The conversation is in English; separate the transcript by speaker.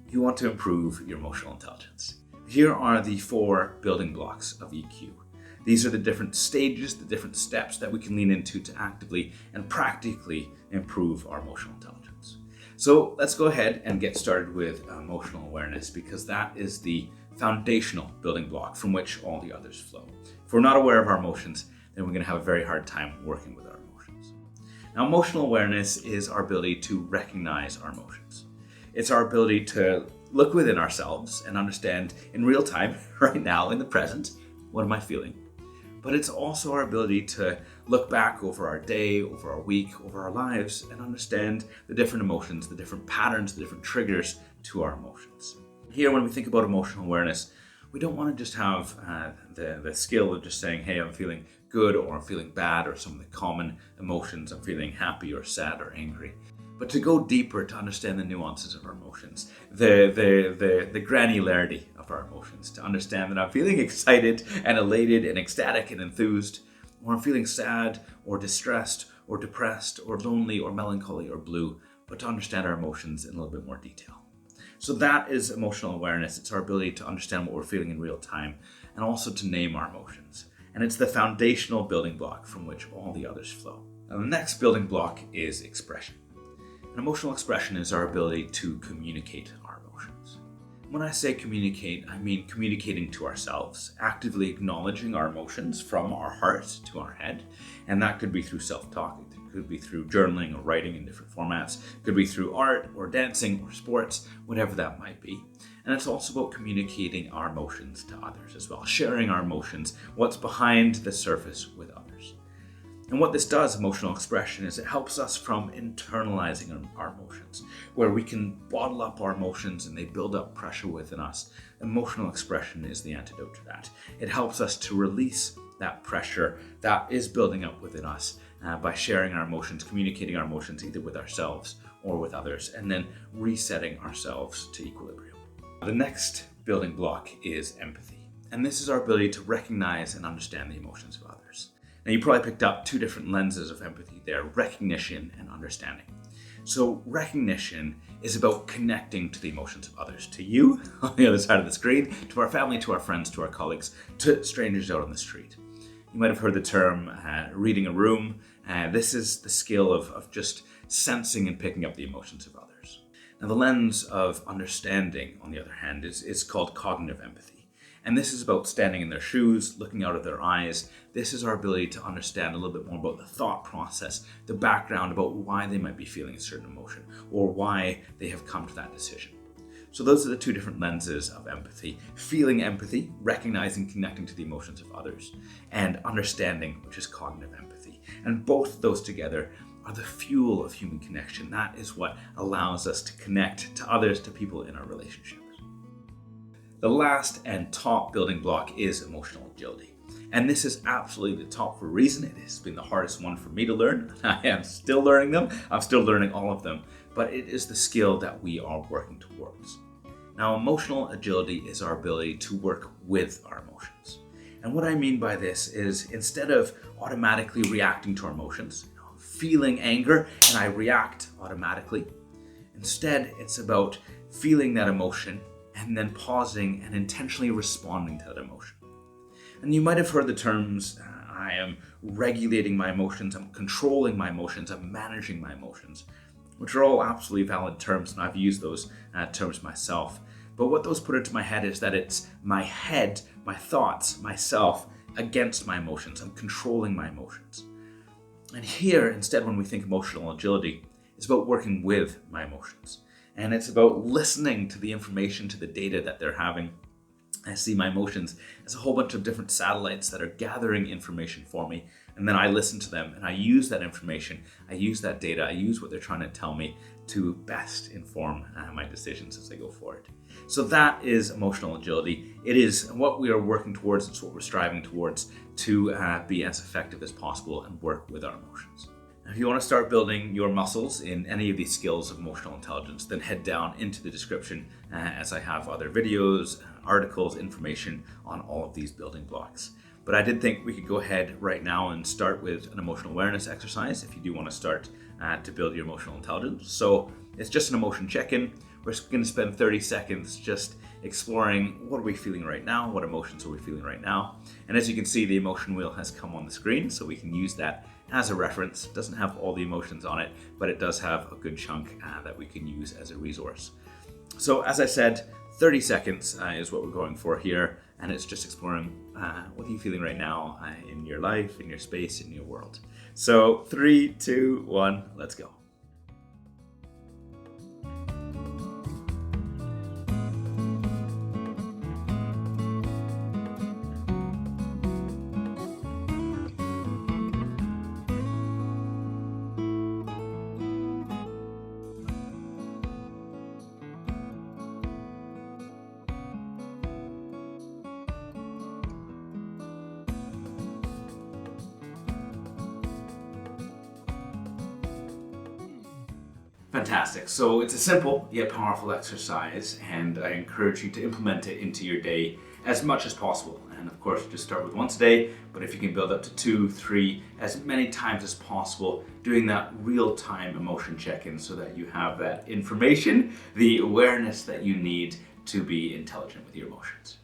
Speaker 1: you want to improve your emotional intelligence. Here are the 4 building blocks of EQ. These are the different stages, the different steps that we can lean into to actively and practically improve our emotional intelligence. So let's go ahead and get started with emotional awareness, because that is the foundational building block from which all the others flow. If we're not aware of our emotions, then we're going to have a very hard time working with our emotions. Now, emotional awareness is our ability to recognize our emotions. It's our ability to look within ourselves and understand in real time, right now, in the present, what am I feeling? But it's also our ability to look back over our day, over our week, over our lives, and understand the different emotions, the different patterns, the different triggers to our emotions. Here, when we think about emotional awareness, we don't want to just have the skill of just saying, hey, I'm feeling good or I'm feeling bad, or some of the common emotions, I'm feeling happy or sad or angry. But to go deeper, to understand the nuances of our emotions, the granularity of our emotions, to understand that I'm feeling excited and elated and ecstatic and enthused, or I'm feeling sad or distressed or depressed or lonely or melancholy or blue, but to understand our emotions in a little bit more detail. So that is emotional awareness. It's our ability to understand what we're feeling in real time and also to name our emotions. And it's the foundational building block from which all the others flow. Now, the next building block is expression. An emotional expression is our ability to communicate our emotions. When I say communicate, I mean communicating to ourselves, actively acknowledging our emotions from our heart to our head. And that could be through self-talk, it could be through journaling or writing in different formats, it could be through art or dancing or sports, whatever that might be. And it's also about communicating our emotions to others as well, sharing our emotions, what's behind the surface with others. And what this does, emotional expression, is it helps us from internalizing our emotions, where we can bottle up our emotions and they build up pressure within us. Emotional expression is the antidote to that. It helps us to release that pressure that is building up within us by sharing our emotions, communicating our emotions either with ourselves or with others, and then resetting ourselves to equilibrium. The next building block is empathy. And this is our ability to recognize and understand the emotions of others. Now, you probably picked up 2 different lenses of empathy there, recognition and understanding. So recognition is about connecting to the emotions of others, to you on the other side of the screen, to our family, to our friends, to our colleagues, to strangers out on the street. You might have heard the term reading a room. This is the skill of just sensing and picking up the emotions of others. Now, the lens of understanding, on the other hand, is called cognitive empathy. And this is about standing in their shoes, looking out of their eyes. This is our ability to understand a little bit more about the thought process, the background about why they might be feeling a certain emotion or why they have come to that decision. So those are the 2 different lenses of empathy. Feeling empathy, recognizing, connecting to the emotions of others, and understanding, which is cognitive empathy. And both those together are the fuel of human connection. That is what allows us to connect to others, to people in our relationships. The last and top building block is emotional agility. And this is absolutely the top for a reason. It has been the hardest one for me to learn. I am still learning them. I'm still learning all of them. But it is the skill that we are working towards. Now, emotional agility is our ability to work with our emotions. And what I mean by this is, instead of automatically reacting to our emotions, feeling anger and I react automatically, instead it's about feeling that emotion and then pausing and intentionally responding to that emotion. And you might have heard the terms, I am regulating my emotions, I'm controlling my emotions, I'm managing my emotions, which are all absolutely valid terms, and I've used those terms myself. But what those put into my head is that it's my head, my thoughts, myself against my emotions. I'm controlling my emotions. And here, instead, when we think emotional agility, it's about working with my emotions. And it's about listening to the information, to the data that they're having. I see my emotions as a whole bunch of different satellites that are gathering information for me. And then I listen to them and I use that information, I use that data, I use what they're trying to tell me to best inform my decisions as I go forward. So that is emotional agility. It is what we are working towards, it's what we're striving towards to be as effective as possible and work with our emotions. If you want to start building your muscles in any of these skills of emotional intelligence, then head down into the description as I have other videos, articles, information on all of these building blocks. But I did think we could go ahead right now and start with an emotional awareness exercise if you do want to start to build your emotional intelligence. So it's just an emotion check-in. we're going to spend 30 seconds just exploring what are we feeling right now, what emotions are we feeling right now. And as you can see, the emotion wheel has come on the screen, so we can use that as a reference. It doesn't have all the emotions on it, but it does have a good chunk that we can use as a resource. So as I said, 30 seconds is what we're going for here, and it's just exploring what are you feeling right now in your life, in your space, in your world. So 3, 2, 1, let's go. Fantastic. So it's a simple yet powerful exercise, and I encourage you to implement it into your day as much as possible. And of course, just start with once a day, but if you can build up to 2, 3, as many times as possible, doing that real-time emotion check-in so that you have that information, the awareness that you need to be intelligent with your emotions.